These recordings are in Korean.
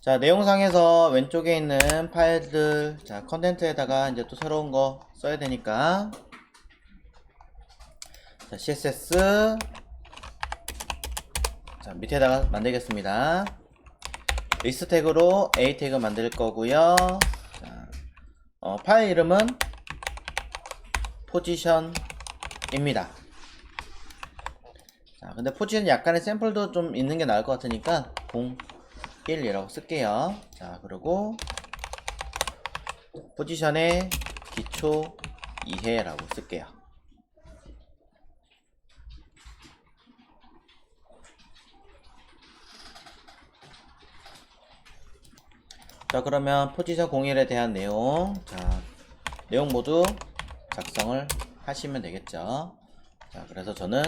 자, 내용상에서 왼쪽에 있는 파일들, 자, 컨텐츠에다가 이제 또 새로운 거 써야 되니까, 자, CSS, 자, 밑에다가 만들겠습니다. 리스트 태그로 A 태그 만들 거고요. 자, 파일 이름은 포지션입니다. 자, 근데 포지션 약간의 샘플도 좀 있는 게 나을 것 같으니까 01이라고 쓸게요. 자, 그리고 포지션의 기초 이해라고 쓸게요. 자, 그러면 포지션 01에 대한 내용, 자, 내용 모두 작성을 하시면 되겠죠. 자, 그래서 저는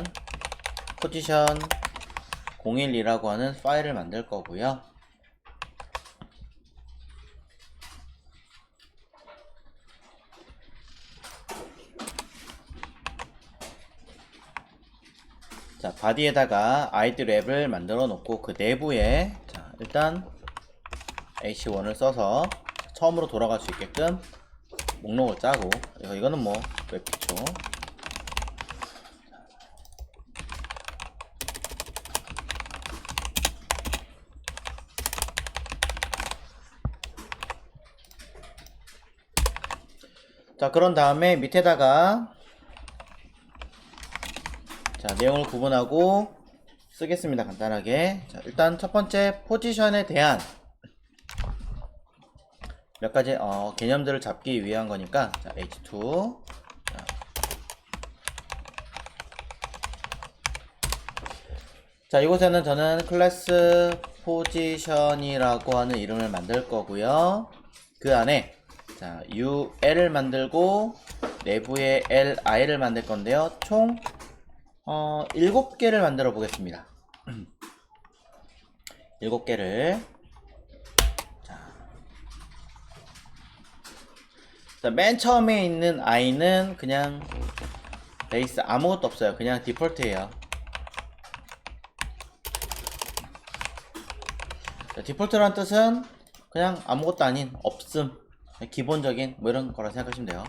포지션 01이라고 하는 파일을 만들 거고요. 자, 바디에다가 ID 랩을 만들어 놓고 그 내부에, 자, 일단 h1을 써서 처음으로 돌아갈 수 있게끔 목록을 짜고, 이거는 뭐 웹기초. 자, 그런 다음에 밑에다가, 자, 내용을 구분하고 쓰겠습니다. 간단하게. 자, 일단 첫 번째 포지션에 대한 몇 가지 개념들을 잡기 위한 거니까, 자, h2. 자, 이곳에는 저는 클래스 포지션이라고 하는 이름을 만들 거고요. 그 안에, 자, ul을 만들고 내부에 li를 만들 건데요. 총 7개를 만들어 보겠습니다. 7개를. 자, 맨 처음에 있는 i는 그냥 베이스 아무것도 없어요. 그냥 디폴트예요. 자, 디폴트란 뜻은 그냥 아무것도 아닌 없음, 기본적인 뭐 이런 거라 생각하시면 돼요.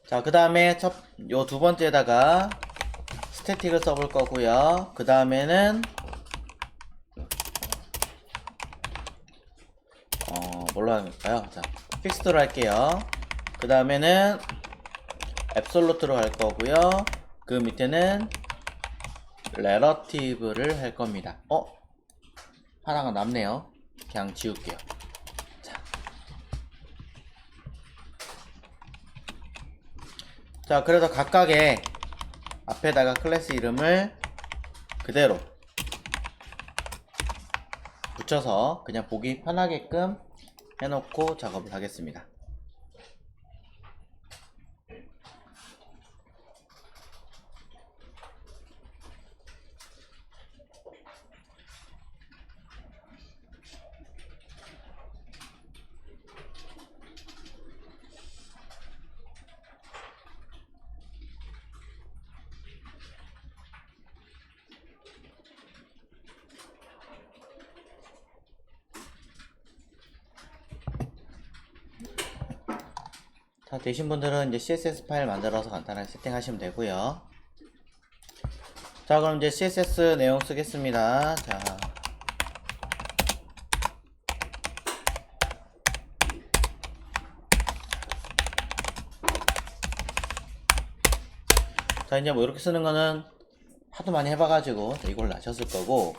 자, 그 다음에 요 두 번째에다가 스태틱을 써볼 거고요. 그 다음에는 뭘로 할까요? 자, 픽스드로 할게요. 그 다음에는 앱솔루트로 할 거고요. 그 밑에는 relative를 할 겁니다. 하나가 남네요. 그냥 지울게요. 자, 그래서 각각의 앞에다가 클래스 이름을 그대로 붙여서 그냥 보기 편하게끔 해놓고 작업을 하겠습니다. 다 되신 분들은 이제 CSS 파일 만들어서 간단하게 세팅하시면 되고요. 자, 그럼 이제 CSS 내용 쓰겠습니다. 자, 이제 뭐 이렇게 쓰는 거는 하도 많이 해봐가지고 이걸로 아셨을 거고,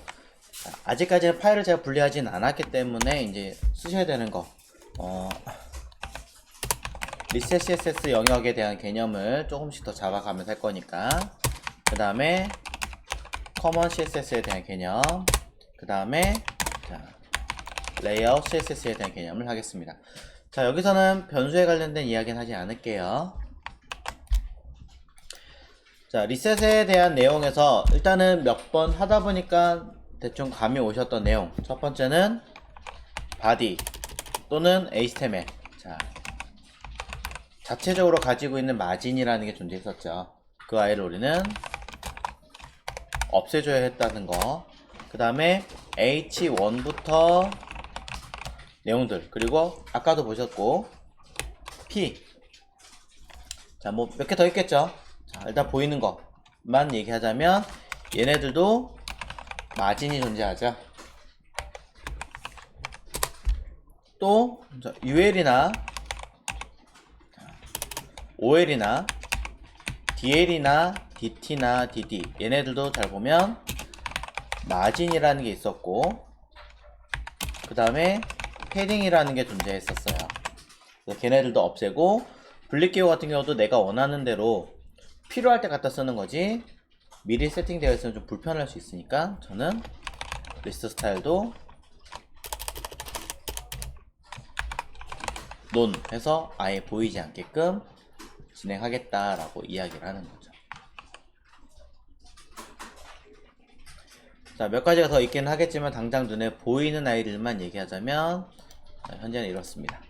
자, 아직까지는 파일을 제가 분리하진 않았기 때문에 이제 쓰셔야 되는 거, 리셋 CSS 영역에 대한 개념을 조금씩 더 잡아가면서 할 거니까, 그 다음에 커먼 CSS에 대한 개념, 그 다음에 레이아웃 CSS에 대한 개념을 하겠습니다. 자, 여기서는 변수에 관련된 이야기는 하지 않을게요. 자, 리셋에 대한 내용에서 일단은 몇 번 하다 보니까 대충 감이 오셨던 내용. 첫 번째는 body 또는 HTML. 자, 자체적으로 가지고 있는 마진이라는 게 존재했었죠. 그 아이를 우리는 없애줘야 했다는 거. 그 다음에 H1부터 내용들, 그리고 아까도 보셨고 P, 자 뭐 몇 개 더 있겠죠. 자, 일단 보이는 것만 얘기하자면 얘네들도 마진이 존재하죠. 또 UL이나 OL이나 DL이나 DT나 DD, 얘네들도 잘 보면 마진이라는 게 있었고, 그 다음에 패딩이라는 게 존재했었어요. 그래서 걔네들도 없애고, 분리기호 같은 경우도 내가 원하는 대로 필요할 때 갖다 쓰는 거지, 미리 세팅되어 있으면 좀 불편할 수 있으니까 저는 리스트 스타일도 논 해서 아예 보이지 않게끔 진행하겠다라고 이야기를 하는 거죠. 자, 몇 가지가 더 있긴 하겠지만 당장 눈에 보이는 아이들만 얘기하자면 현재는 이렇습니다.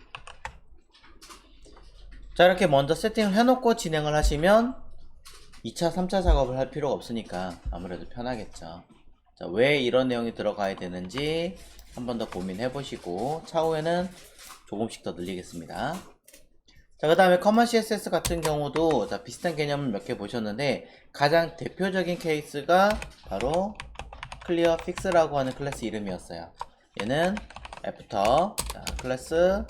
자, 이렇게 먼저 세팅을 해놓고 진행을 하시면 2차, 3차 작업을 할 필요가 없으니까 아무래도 편하겠죠. 자, 왜 이런 내용이 들어가야 되는지 한 번 더 고민해 보시고 차후에는 조금씩 더 늘리겠습니다. 자, 그 다음에 커먼 CSS 같은 경우도 자, 비슷한 개념을 몇 개 보셨는데 가장 대표적인 케이스가 바로 클리어 픽스라고 하는 클래스 이름이었어요. 얘는 애프터, 자, 클래스,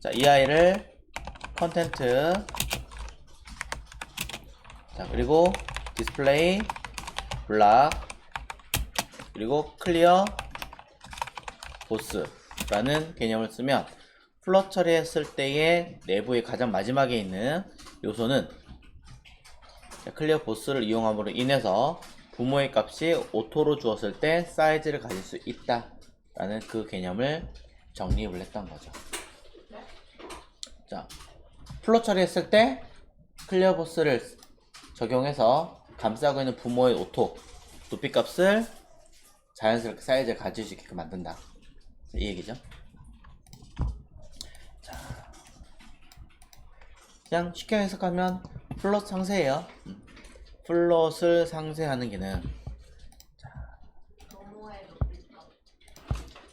자, 이 아이를 컨텐트, 자, 그리고 디스플레이, 블락, 그리고 클리어 보스라는 개념을 쓰면 플롯 처리했을 때의 내부의 가장 마지막에 있는 요소는 클리어 보스를 이용함으로 인해서 부모의 값이 오토로 주었을 때 사이즈를 가질 수 있다 라는 그 개념을 정립을 했던 거죠. 자, 플롯 처리했을 때 클리어 보스를 적용해서 감싸고 있는 부모의 오토 높이 값을 자연스럽게 사이즈를 가질 수 있게끔 만든다, 이 얘기죠. 자, 그냥 쉽게 해석하면 플롯 상세예요. 플롯을 상세하는 기능.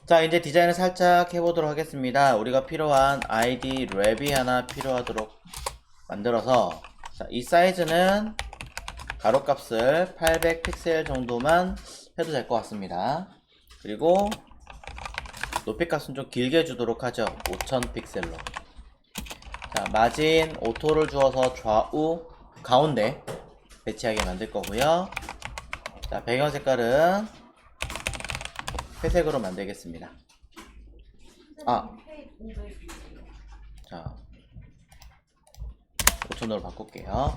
자, 이제 디자인을 살짝 해보도록 하겠습니다. 우리가 필요한 ID 랩이 하나 필요하도록 만들어서, 자, 이 사이즈는 가로값을 800 픽셀 정도만 해도 될 것 같습니다. 그리고 높이값은 좀 길게 주도록 하죠. 5000 픽셀로. 자, 마진 오토를 주어서 좌우 가운데 배치하게 만들 거고요. 자, 배경 색깔은 회색으로 만들겠습니다. 자, 5000으로 바꿀게요.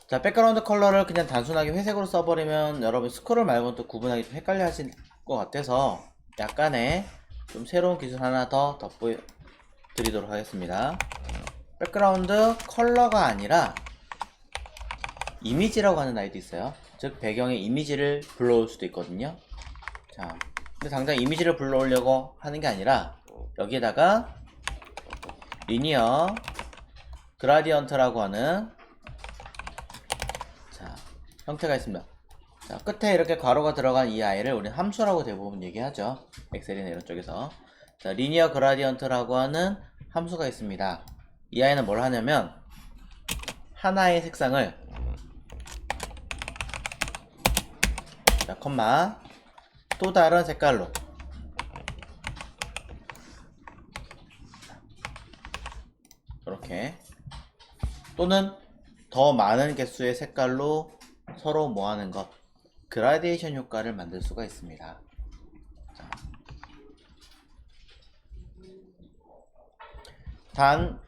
자, 백그라운드 컬러를 그냥 단순하게 회색으로 써버리면 여러분 스크롤 말고는 또 구분하기 좀 헷갈려 하실 것 같아서 약간의 좀 새로운 기술 하나 더 덧보여드리도록 하겠습니다. 백그라운드 컬러가 아니라 이미지라고 하는 아이도 있어요. 즉 배경에 이미지를 불러올 수도 있거든요. 자, 근데 당장 이미지를 불러오려고 하는 게 아니라 여기에다가 리니어 그라디언트라고 하는 자, 형태가 있습니다. 자, 끝에 이렇게 괄호가 들어간 이 아이를 우리는 함수라고 대부분 얘기하죠. 엑셀이나 이런 쪽에서. 자, 리니어 그라디언트라고 하는 함수가 있습니다. 이 아이는 뭘 하냐면 하나의 색상을, 자, 콤마 또 다른 색깔로, 이렇게, 또는 더 많은 개수의 색깔로 서로 모아는 것, 그라데이션 효과를 만들 수가 있습니다. 단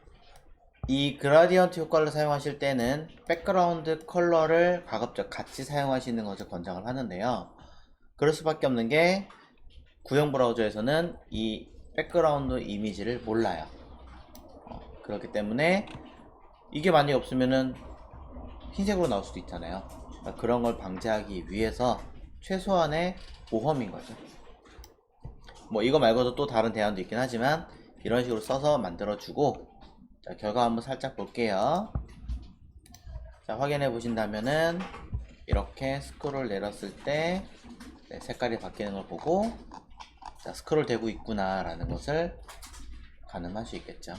이 그라디언트 효과를 사용하실 때는 백그라운드 컬러를 가급적 같이 사용하시는 것을 권장을 하는데요. 그럴 수밖에 없는 게 구형 브라우저에서는 이 백그라운드 이미지를 몰라요. 그렇기 때문에 이게 만약에 없으면은 흰색으로 나올 수도 있잖아요. 그러니까 그런 걸 방지하기 위해서 최소한의 모험인 거죠. 뭐 이거 말고도 또 다른 대안도 있긴 하지만 이런 식으로 써서 만들어주고, 자, 결과 한번 살짝 볼게요. 자, 확인해 보신다면은 이렇게 스크롤 내렸을 때 네, 색깔이 바뀌는 걸 보고 자, 스크롤 되고 있구나 라는 것을 가늠할 수 있겠죠.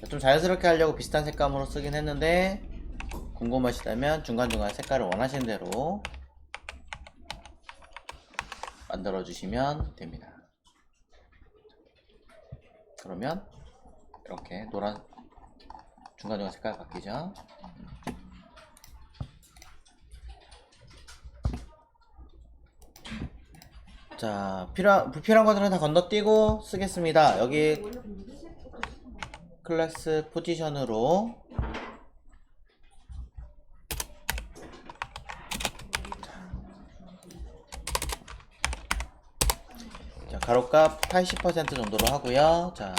좀 자연스럽게 하려고 비슷한 색감으로 쓰긴 했는데 궁금하시다면 중간중간 색깔을 원하시는 대로 만들어 주시면 됩니다. 그러면 이렇게 노란 중간중간 색깔 바뀌죠. 자, 불필요한 것들은 다 건너뛰고 쓰겠습니다. 여기 클래스 포지션으로 자, 가로값 80% 정도로 하고요. 자,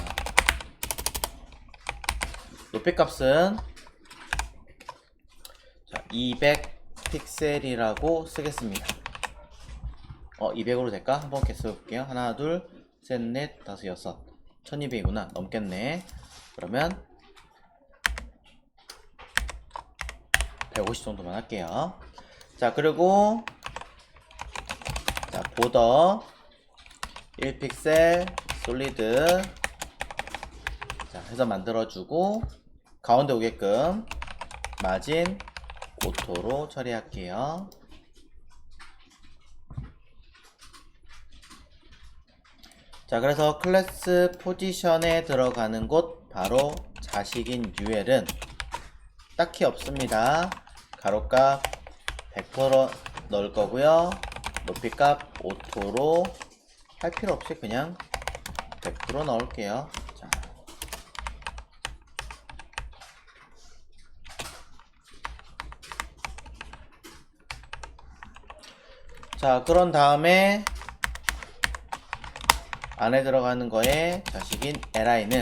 높이 값은 200 픽셀이라고 쓰겠습니다. 200으로 될까? 한번 개수해 볼게요. 하나, 둘, 셋, 넷, 다섯, 여섯. 1200이구나. 넘겠네. 그러면 150 정도만 할게요. 자, 그리고 자, 보더 1픽셀 솔리드 자, 해서 만들어주고 가운데 오게끔 마진 오토로 처리할게요. 자, 그래서 클래스 포지션에 들어가는 곳 바로 자식인 UL은 딱히 없습니다. 가로값 100% 넣을 거고요. 높이값 오토로 할 필요 없이 그냥 100% 넣을게요. 자, 그런 다음에 안에 들어가는 거에 자식인 li는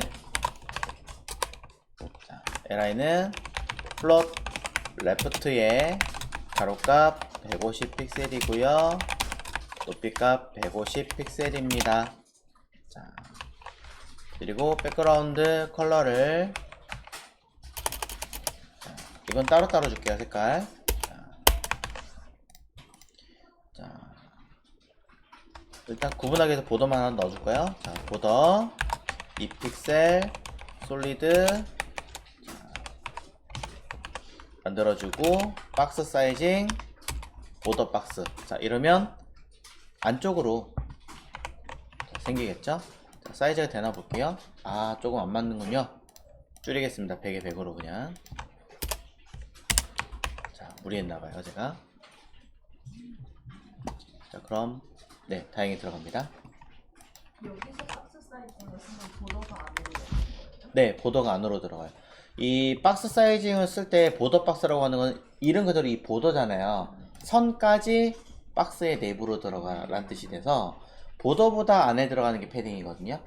자, li는 플롯 레프트에 가로값 150 픽셀이고요. 높이값 150 픽셀입니다. 자, 그리고 백그라운드 컬러를 자, 이건 따로따로 줄게요. 색깔. 자, 일단 구분하기 위해서 보더만 하나 넣어줄까요? 자, 보더 2픽셀 솔리드 만들어주고 박스 사이징 보더 박스. 자, 이러면 안쪽으로 생기겠죠? 자, 사이즈가 되나 볼게요. 아, 조금 안 맞는군요. 줄이겠습니다. 100에 100으로 그냥. 자, 무리했나봐요 제가. 자, 그럼 네, 다행히 들어갑니다. 여기서 박스 사이징을 쓰면 보더가 안으로 들어가요? 네, 보더가 안으로 들어가요. 이 박스 사이징을 쓸 때 보더 박스라고 하는 건 이름 그대로 이 보더잖아요. 선까지 박스의 내부로 들어가라는 뜻이 돼서 보더보다 안에 들어가는 게 패딩이거든요.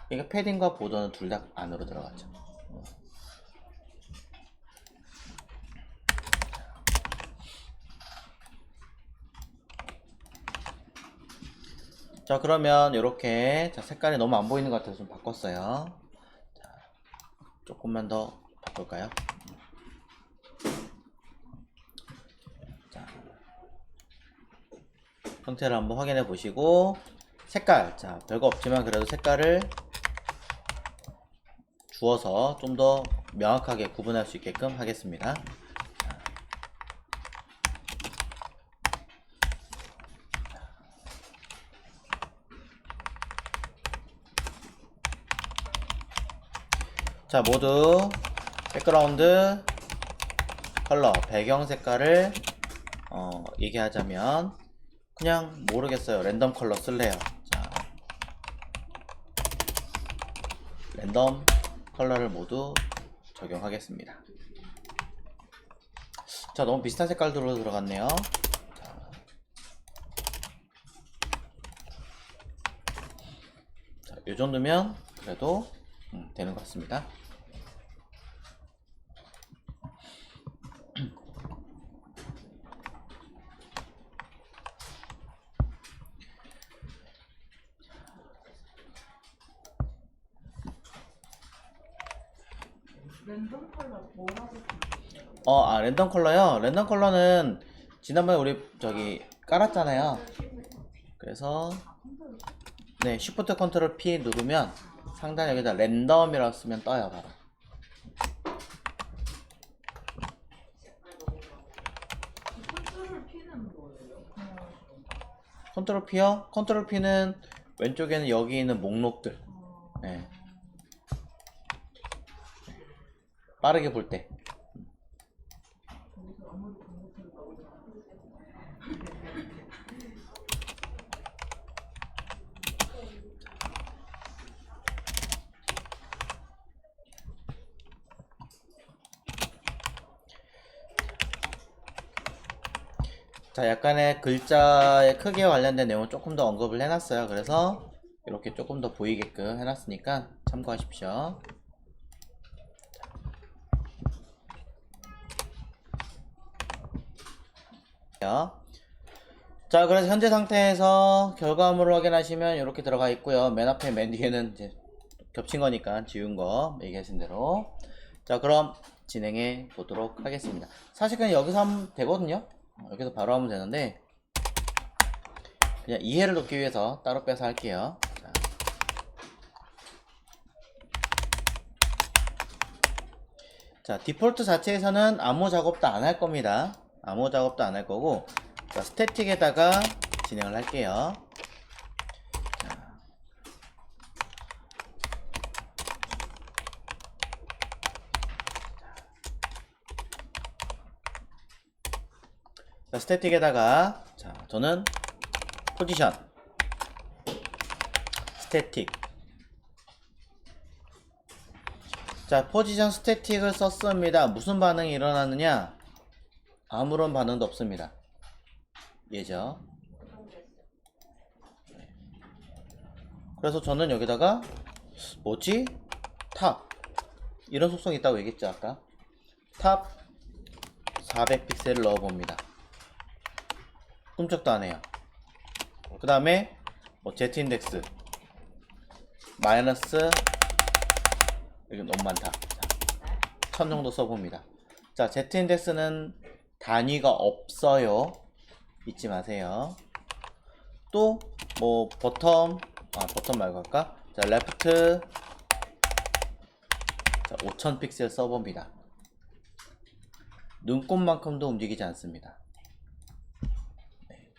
그러니까 패딩과 보더는 둘 다 안으로 들어가죠. 자, 그러면 이렇게 색깔이 너무 안 보이는 것 같아서 좀 바꿨어요. 자, 조금만 더 바꿀까요? 자, 형태를 한번 확인해 보시고 색깔, 자, 별거 없지만 그래도 색깔을 주어서 좀 더 명확하게 구분할 수 있게끔 하겠습니다. 자, 모두 백그라운드 컬러 배경 색깔을 얘기하자면 그냥 모르겠어요. 랜덤 컬러 쓸래요. 자, 랜덤 컬러를 모두 적용하겠습니다. 자, 너무 비슷한 색깔들로 들어갔네요. 자, 이 정도면 그래도 되는 것 같습니다. 랜덤 컬러 뭐라고 랜덤 컬러요? 랜덤 컬러는 지난번에 우리 저기 깔았잖아요. 그래서 네, 쉬프트 컨트롤 P 누르면 상단 여기다 랜덤이라고 쓰면 떠요, 바로. 컨트롤 P는 뭐예요? 컨트롤 P요? 컨트롤 P는 왼쪽에는 여기 있는 목록들. 네. 빠르게 볼 때. 거기서 아무리 반복해도 나오지 않아. 자, 약간의 글자의 크기와 관련된 내용을 조금 더 언급을 해놨어요. 그래서 이렇게 조금 더 보이게끔 해놨으니까 참고하십시오. 자, 그래서 현재 상태에서 결과물을 확인하시면 이렇게 들어가 있고요. 맨 앞에 맨 뒤에는 이제 겹친 거니까 지운 거 얘기하신 대로. 자, 그럼 진행해 보도록 하겠습니다. 사실 그냥 여기서 하면 되거든요. 여기서 바로 하면 되는데 그냥 이해를 돕기 위해서 따로 빼서 할게요. 자, 디폴트 자체에서는 아무 작업도 안 할 겁니다. 아무 작업도 안 할 거고, 자, 스태틱에다가 진행을 할게요. 자, 스태틱에다가, 자, 저는 포지션, 스태틱. 자, 포지션 스태틱을 썼습니다. 무슨 반응이 일어나느냐? 아무런 반응도 없습니다. 예죠. 그래서 저는 여기다가 뭐지? 탑 이런 속성이 있다고 얘기했죠 아까. 탑 400픽셀을 넣어봅니다. 꿈쩍도 안해요. 그 다음에 뭐 Z인덱스 마이너스, 이거 너무 많다. 1000 정도 써봅니다. 자, Z인덱스는 단위가 없어요. 잊지 마세요. 또 뭐 버텀 말고 할까? 자, 레프트, 자, 5000 픽셀 써봅니다. 눈곱만큼도 움직이지 않습니다. 네.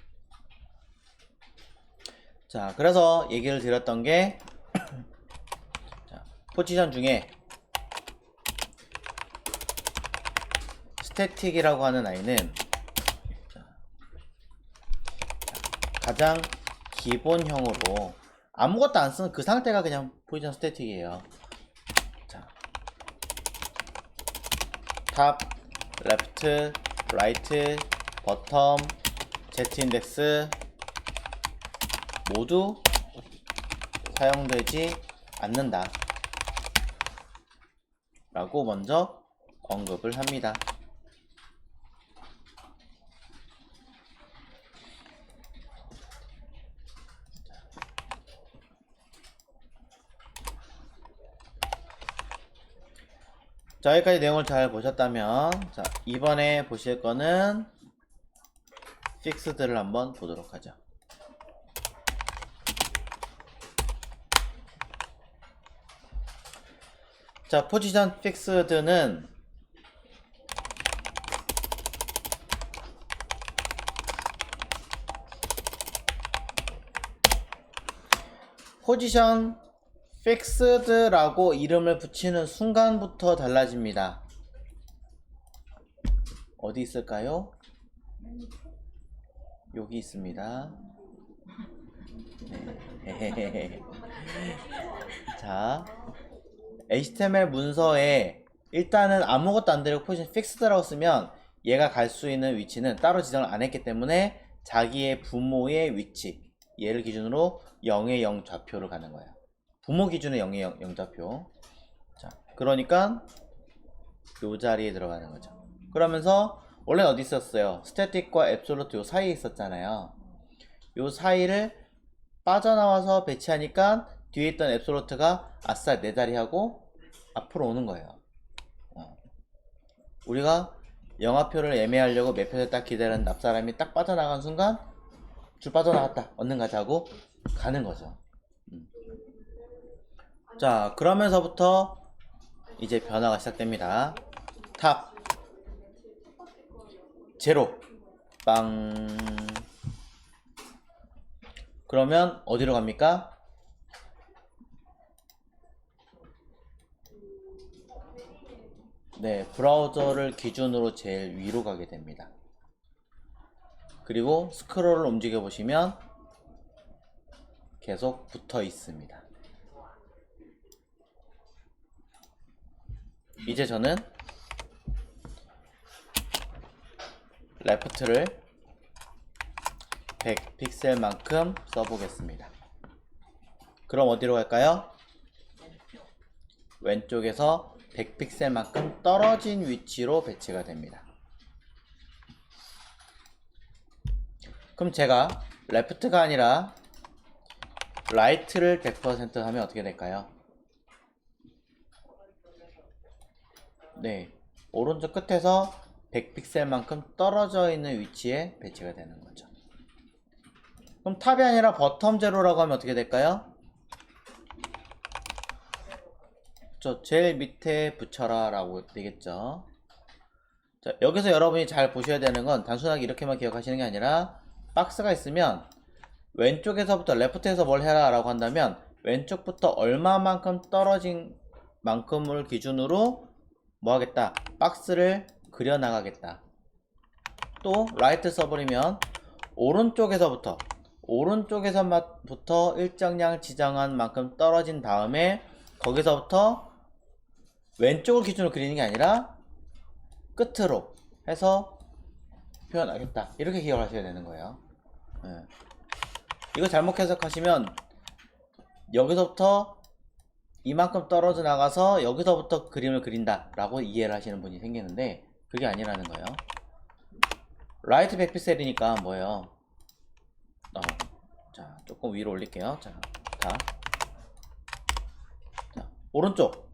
자, 그래서 얘기를 드렸던 게 자, 포지션 중에 스태틱이라고 하는 아이는 가장 기본형으로 아무것도 안 쓰는 그 상태가 그냥 포지션 스태틱이에요. 자, 탑, 레프트, 라이트, 버텀, Z인덱스 모두 사용되지 않는다 라고 먼저 언급을 합니다. 자, 여기까지 내용을 잘 보셨다면, 자, 이번에 보실 거는 픽스드를 한번 보도록 하죠. 자, 포지션 픽스드는 포지션 픽스드라고 이름을 붙이는 순간부터 달라집니다. 어디 있을까요? 여기 있습니다. 네. 자, HTML 문서에 일단은 아무것도 안 들이고 포지션 픽스드라고 쓰면 얘가 갈 수 있는 위치는 따로 지정을 안 했기 때문에 자기의 부모의 위치, 얘를 기준으로 0의 0 좌표를 가는 거예요. 부모 기준의 0의 0 좌표. 자, 그러니까 요 자리에 들어가는 거죠. 그러면서 원래 어디 있었어요? 스태틱과 앱솔루트 요 사이에 있었잖아요. 요 사이를 빠져나와서 배치하니까 뒤에 있던 앱솔루트가 아싸 내 자리 하고 앞으로 오는 거예요. 우리가 영화표를 예매하려고 매표를 딱 기다리는 납사람이 딱 빠져나간 순간 줄 빠져나갔다 얼른 가자고 가는 거죠. 자, 그러면서부터 이제 변화가 시작됩니다. 탑 제로 빵. 그러면 어디로 갑니까? 네, 브라우저를 기준으로 제일 위로 가게 됩니다. 그리고 스크롤을 움직여 보시면 계속 붙어 있습니다. 이제 저는 레프트를 100픽셀만큼 써보겠습니다. 그럼 어디로 갈까요? 왼쪽에서 100픽셀만큼 떨어진 위치로 배치가 됩니다. 그럼 제가 레프트가 아니라 라이트를 100% 하면 어떻게 될까요? 네, 오른쪽 끝에서 100픽셀만큼 떨어져 있는 위치에 배치가 되는 거죠. 그럼 탑이 아니라 버텀 제로라고 하면 어떻게 될까요? 저 제일 밑에 붙여라 라고 되겠죠. 자, 여기서 여러분이 잘 보셔야 되는 건 단순하게 이렇게만 기억하시는 게 아니라 박스가 있으면 왼쪽에서부터 레프트에서 뭘 해라 라고 한다면 왼쪽부터 얼마만큼 떨어진 만큼을 기준으로 뭐 하겠다? 박스를 그려 나가겠다. 또 라이트 써버리면 오른쪽에서부터 일정량 지정한 만큼 떨어진 다음에 거기서부터 왼쪽을 기준으로 그리는 게 아니라 끝으로 해서 표현하겠다. 이렇게 기억하셔야 되는 거예요. 네. 이거 잘못 해석하시면 여기서부터 이만큼 떨어져 나가서 여기서부터 그림을 그린다 라고 이해를 하시는 분이 생기는데 그게 아니라는 거예요. 라이트 100픽셀이니까 뭐예요? 자, 조금 위로 올릴게요. 자, 오른쪽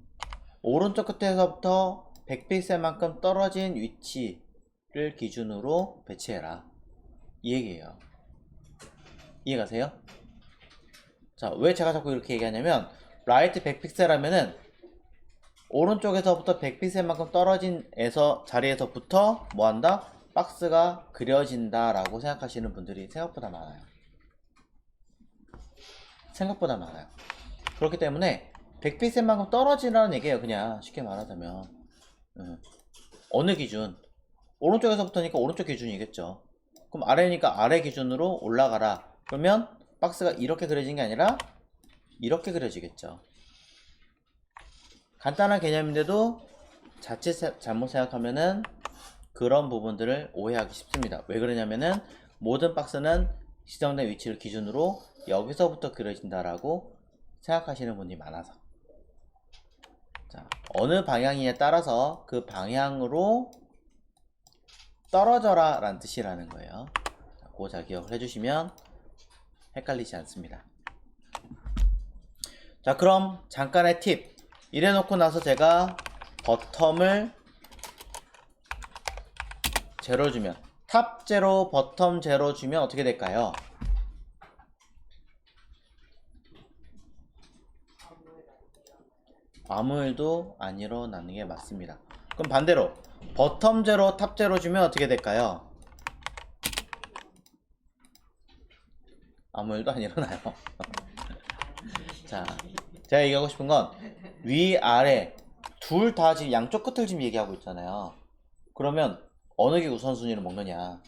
끝에서부터 100픽셀만큼 떨어진 위치를 기준으로 배치해라. 이 얘기예요. 이해가세요? 자, 왜 제가 자꾸 이렇게 얘기하냐면 라이트 100픽셀 하면은 오른쪽에서부터 100픽셀만큼 떨어진 자리에서부터 뭐한다? 박스가 그려진다 라고 생각하시는 분들이 생각보다 많아요. 그렇기 때문에 100픽셀만큼 떨어지라는 얘기예요. 그냥 쉽게 말하자면 어느 기준? 오른쪽에서부터니까 오른쪽 기준이겠죠. 그럼 아래니까 아래 기준으로 올라가라. 그러면 박스가 이렇게 그려진 게 아니라 이렇게 그려지겠죠. 간단한 개념인데도 자칫 잘못 생각하면은 그런 부분들을 오해하기 쉽습니다. 왜 그러냐면은 모든 박스는 지정된 위치를 기준으로 여기서부터 그려진다라고 생각하시는 분이 많아서. 자, 어느 방향이냐에 따라서 그 방향으로 떨어져라 라는 뜻이라는 거예요. 그거 잘 기억을 해주시면 헷갈리지 않습니다. 자, 그럼 잠깐의 팁. 이래 놓고 나서 제가 버텀을 제로 주면 탑 제로, 버텀 제로 주면 어떻게 될까요? 아무 일도 안 일어나는 게 맞습니다. 그럼 반대로 버텀 제로, 탑 제로 주면 어떻게 될까요? 아무 일도 안 일어나요. 자, 제가 얘기하고 싶은 건 위아래 둘 다 지금 양쪽 끝을 지금 얘기하고 있잖아요. 그러면 어느 게 우선순위를 먹느냐?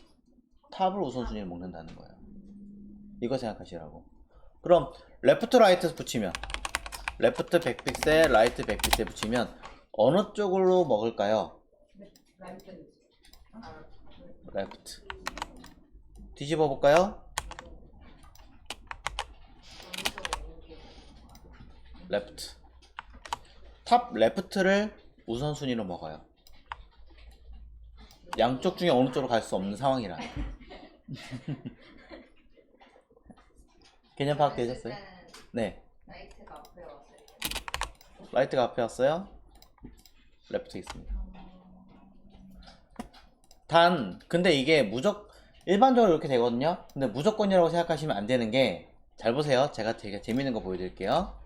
탑을 우선순위를 먹는다는 거예요. 이거 생각하시라고. 그럼 레프트 라이트 붙이면 레프트 100픽셀, 라이트 100픽셀 붙이면 어느 쪽으로 먹을까요? 레프트. 뒤집어 볼까요? 레프트. 탑 레프트를 우선순위로 먹어요. 양쪽 중에 어느 쪽으로 갈 수 없는 상황이라. 개념 파악되셨어요? 네. 라이트가 앞에 왔어요. 라이트가 앞에 왔어요. 레프트 있습니다. 근데 이게 일반적으로 이렇게 되거든요. 근데 무조건이라고 생각하시면 안 되는 게, 잘 보세요. 제가 되게 재밌는 거 보여드릴게요.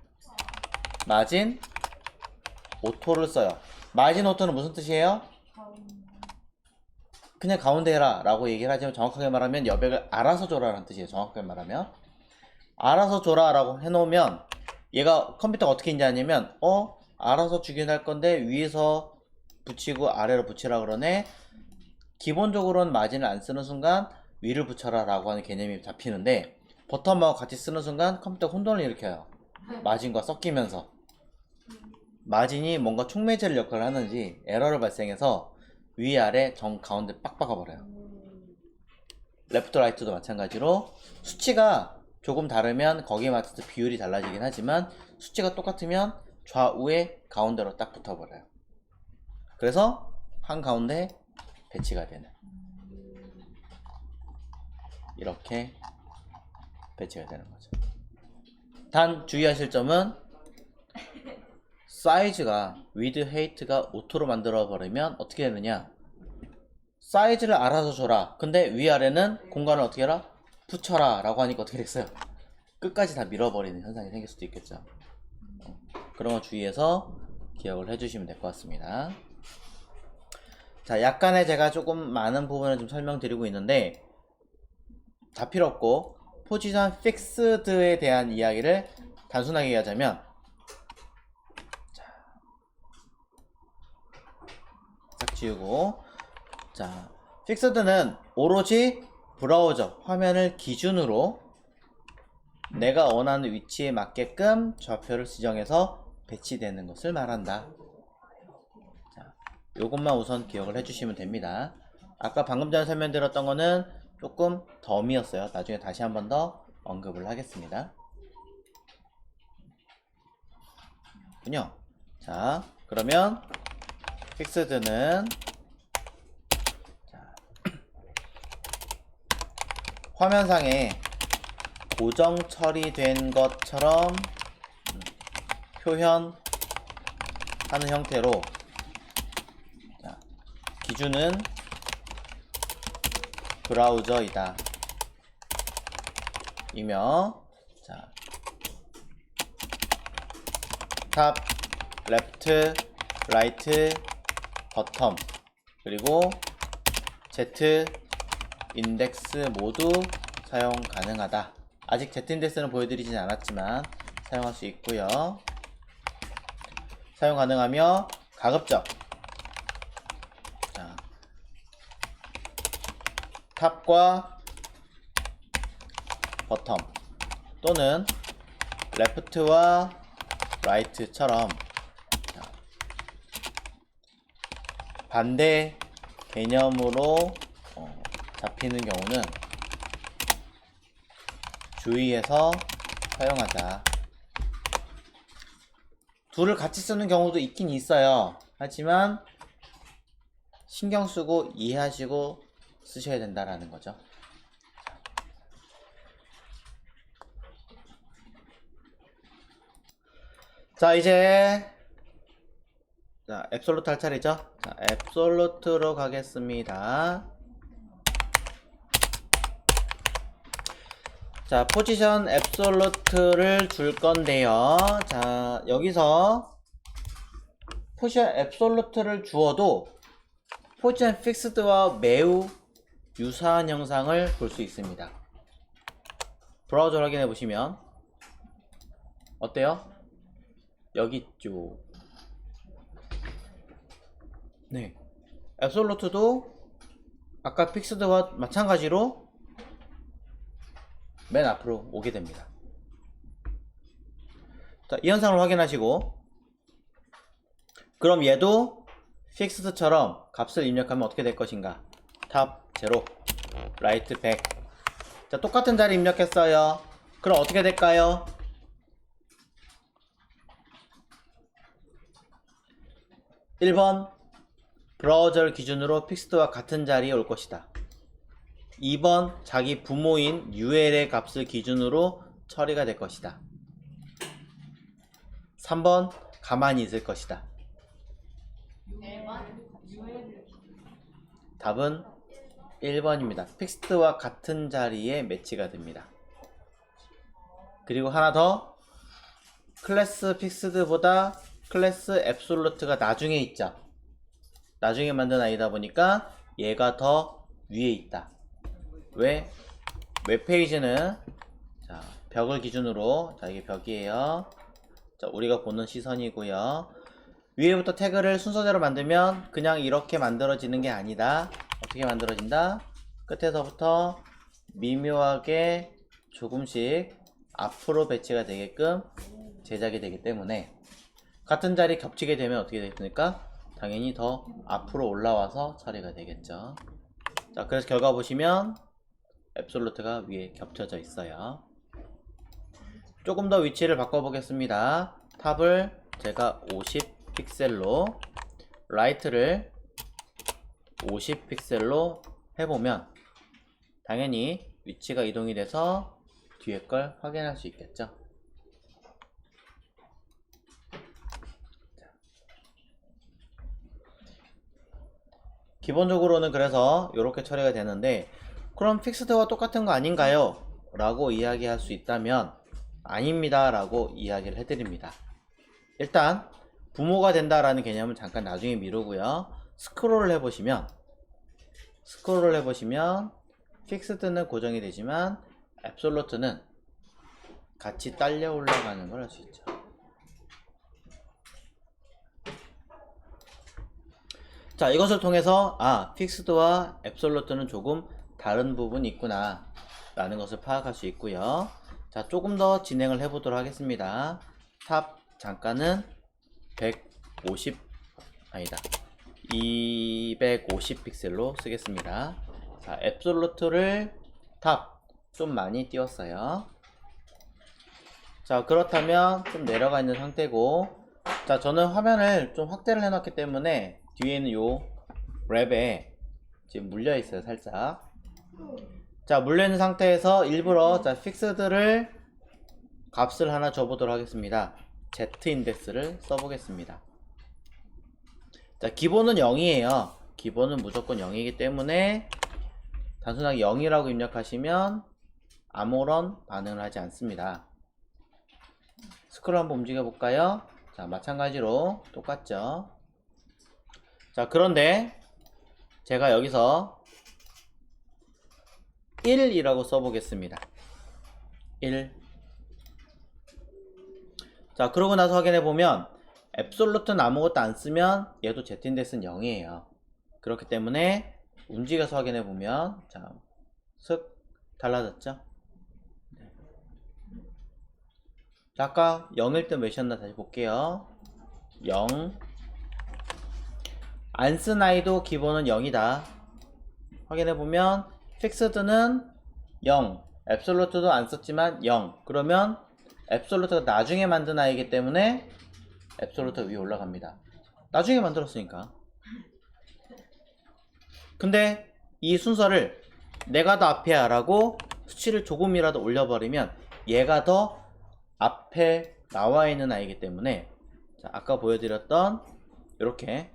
마진 오토를 써요. 마진 오토는 무슨 뜻이에요? 그냥 가운데 해라 라고 얘기를 하지만, 정확하게 말하면 여백을 알아서 줘라 라는 뜻이에요. 정확하게 말하면 알아서 줘라 라고 해놓으면, 얘가 컴퓨터가 어떻게 인지하냐면, 알아서 주긴 할 건데 위에서 붙이고 아래로 붙이라 그러네. 기본적으로는 마진을 안 쓰는 순간 위를 붙여라 라고 하는 개념이 잡히는데, 버텀하고 같이 쓰는 순간 컴퓨터가 혼돈을 일으켜요. 마진과 섞이면서 마진이 뭔가 촉매제를 역할을 하는지 에러를 발생해서 위아래 정 가운데 빡 박아버려요. 레프트 라이트도 마찬가지로 수치가 조금 다르면 거기에 맞춰서 비율이 달라지긴 하지만, 수치가 똑같으면 좌우에 가운데로 딱 붙어버려요. 그래서 한가운데 배치가 되는, 이렇게 배치가 되는 거죠. 단 주의하실 점은, 사이즈가 with height가 오토로 만들어 버리면 어떻게 되느냐, 사이즈를 알아서 줘라. 근데 위아래는 공간을 어떻게 해라? 붙여라 라고 하니까 어떻게 됐어요? 끝까지 다 밀어버리는 현상이 생길 수도 있겠죠. 그런 거 주의해서 기억을 해주시면 될 것 같습니다. 자, 약간의 제가 조금 많은 부분을 좀 설명드리고 있는데, 다 필요 없고 포지션 픽스드에 대한 이야기를 단순하게 얘기하자면, 딱 지우고, 자, 픽스드는 오로지 브라우저 화면을 기준으로 내가 원하는 위치에 맞게끔 좌표를 지정해서 배치되는 것을 말한다. 자, 요것만 우선 기억을 해주시면 됩니다. 아까 방금 전에 설명드렸던 거는 조금 덤이었어요. 나중에 다시 한 번 더 언급을 하겠습니다. 군요. 자, 그러면 픽스드는, 자, 화면상에 고정 처리된 것처럼 표현하는 형태로, 자, 기준은 브라우저이다 이며, 자, 탑, 레프트, 라이트, 버텀, 그리고 Z 인덱스 모두 사용 가능하다. 아직 Z 인덱스는 보여드리진 않았지만 사용할 수 있고요. 사용 가능하며 가급적, 자, 탑과 버텀 또는 레프트와 라이트처럼, 자, 반대 개념으로 잡히는 경우는 주의해서 사용하자. 둘을 같이 쓰는 경우도 있긴 있어요. 하지만 신경 쓰고 이해하시고 쓰셔야 된다라는 거죠. 자, 이제 앱솔루트 할 차례죠. 자, 앱솔루트로 가겠습니다. 자, 포지션 앱솔루트를 줄 건데요. 자, 여기서 포지션 앱솔루트를 주어도 포지션 픽스드와 매우 유사한 영상을 볼 수 있습니다. 브라우저를 확인해 보시면 어때요? 여기 있죠. 네, 앱솔루트도 아까 픽스드와 마찬가지로 맨 앞으로 오게 됩니다. 자, 이 현상을 확인하시고, 그럼 얘도 픽스드처럼 값을 입력하면 어떻게 될 것인가? 탑 0, 라이트 100. 자, 똑같은 자리 입력했어요. 그럼 어떻게 될까요? (1번) 브라우저를 기준으로 픽스드와 같은 자리에 올 것이다. 2번 자기 부모인 UL의 값을 기준으로 처리가 될 것이다. 3번 가만히 있을 것이다. 답은 1번입니다. 픽스드와 같은 자리에 매치가 됩니다. 그리고 하나 더, 클래스 픽스드보다 클래스 앱솔루트가 나중에 있죠. 나중에 만든 아이다 보니까 얘가 더 위에 있다. 왜? 웹페이지는 자, 벽을 기준으로, 자, 이게 벽이에요. 자, 우리가 보는 시선이고요. 위에부터 태그를 순서대로 만들면 그냥 이렇게 만들어지는 게 아니다. 어떻게 만들어진다? 끝에서부터 미묘하게 조금씩 앞으로 배치가 되게끔 제작이 되기 때문에 같은 자리 겹치게 되면 어떻게 되겠습니까? 당연히 더 앞으로 올라와서 처리가 되겠죠. 자, 그래서 결과 보시면 앱솔루트가 위에 겹쳐져 있어요. 조금 더 위치를 바꿔보겠습니다. 탑을 제가 50 픽셀로, 라이트를 50 픽셀로 해보면 당연히 위치가 이동이 돼서 뒤에 걸 확인할 수 있겠죠. 기본적으로는 그래서 이렇게 처리가 되는데, 그럼 픽스드와 똑같은 거 아닌가요? 라고 이야기할 수 있다면 아닙니다 라고 이야기를 해드립니다. 일단 부모가 된다라는 개념은 잠깐 나중에 미루고요. 스크롤을 해보시면 픽스드는 고정이 되지만 앱솔루트는 같이 딸려 올라가는 걸 할 수 있죠. 자, 이것을 통해서 픽스드와 앱솔루트는 조금 다른 부분이 있구나 라는 것을 파악할 수 있고요. 자, 조금 더 진행을 해보도록 하겠습니다. 탑 잠깐은 250 픽셀로 쓰겠습니다. 자, 앱솔루트를 탑 좀 많이 띄웠어요. 자, 그렇다면 좀 내려가 있는 상태고, 자, 저는 화면을 좀 확대를 해놨기 때문에 뒤에는 요 랩에 지금 물려 있어요, 살짝. 자, 물려 있는 상태에서 일부러 자, 픽스드를 값을 하나 줘보도록 하겠습니다. Z 인덱스를 써보겠습니다. 자, 기본은 0이에요. 기본은 무조건 0이기 때문에 단순하게 0이라고 입력하시면 아무런 반응을 하지 않습니다. 스크롤 한번 움직여 볼까요? 자, 마찬가지로 똑같죠. 자, 그런데 제가 여기서 1이라고 써보겠습니다. 1. 자, 그러고 나서 확인해 보면 앱솔루트는 아무것도 안 쓰면 얘도 Z인덱스는 0이에요. 그렇기 때문에 움직여서 확인해 보면 자, 슥 달라졌죠? 자, 아까 0일 때 몇이었나 다시 볼게요. 0. 안 쓴 아이도 기본은 0이다. 확인해 보면 픽스드는 0, 앱솔루트도 안 썼지만 0. 그러면 앱솔루트가 나중에 만든 아이기 때문에 앱솔루트가 위에 올라갑니다. 나중에 만들었으니까. 근데 이 순서를 내가 더 앞이야 라고 수치를 조금이라도 올려버리면 얘가 더 앞에 나와 있는 아이기 때문에, 자, 아까 보여드렸던 이렇게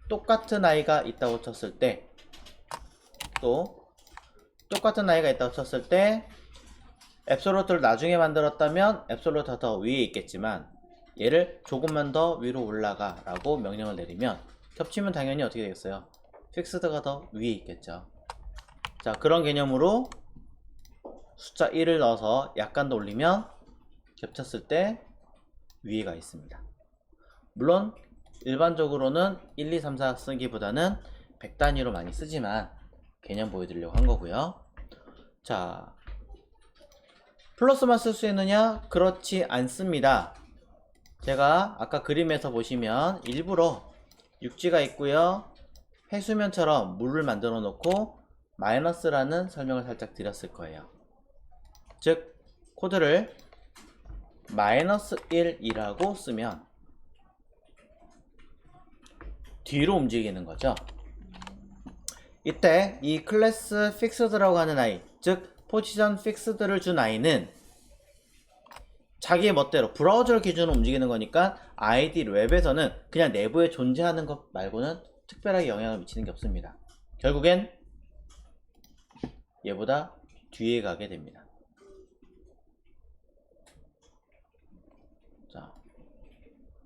똑같은 아이가 있다고 쳤을 때, 또 똑같은 아이가 있다고 쳤을 때 앱솔루트를 나중에 만들었다면 앱솔루트가 더 위에 있겠지만 얘를 조금만 더 위로 올라가 라고 명령을 내리면 겹치면 당연히 어떻게 되겠어요? 픽스드가 더 위에 있겠죠. 자, 그런 개념으로 숫자 1을 넣어서 약간 더 올리면 겹쳤을 때 위에가 있습니다. 물론 일반적으로는 1, 2, 3, 4 쓰기보다는 100단위로 많이 쓰지만 개념 보여드리려고 한 거고요. 자, 플러스만 쓸 수 있느냐? 그렇지 않습니다. 제가 아까 그림에서 보시면 일부러 육지가 있고요, 해수면처럼 물을 만들어 놓고 마이너스라는 설명을 살짝 드렸을 거예요. 즉 코드를 -1이라고 쓰면 뒤로 움직이는 거죠. 이때 이 클래스 픽스드라고 하는 아이, 즉 포지션 픽스드를 준 아이는 자기의 멋대로 브라우저를 기준으로 움직이는 거니까 아이디 웹에서는 그냥 내부에 존재하는 것 말고는 특별하게 영향을 미치는 게 없습니다. 결국엔 얘보다 뒤에 가게 됩니다. 자,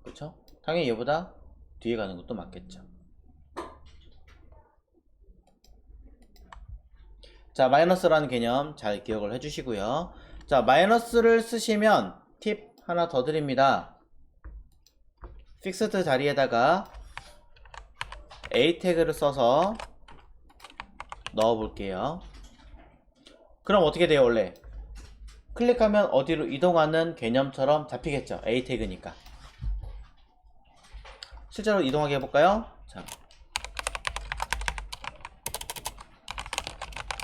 그쵸? 당연히 얘보다 뒤에 가는 것도 맞겠죠. 자, 마이너스라는 개념 잘 기억을 해주시고요. 자, 마이너스를 쓰시면 팁 하나 더 드립니다. 픽스드 자리에다가 A 태그를 써서 넣어 볼게요. 그럼 어떻게 돼요? 원래 클릭하면 어디로 이동하는 개념처럼 잡히겠죠. A 태그니까. 실제로 이동하게 해볼까요? 자,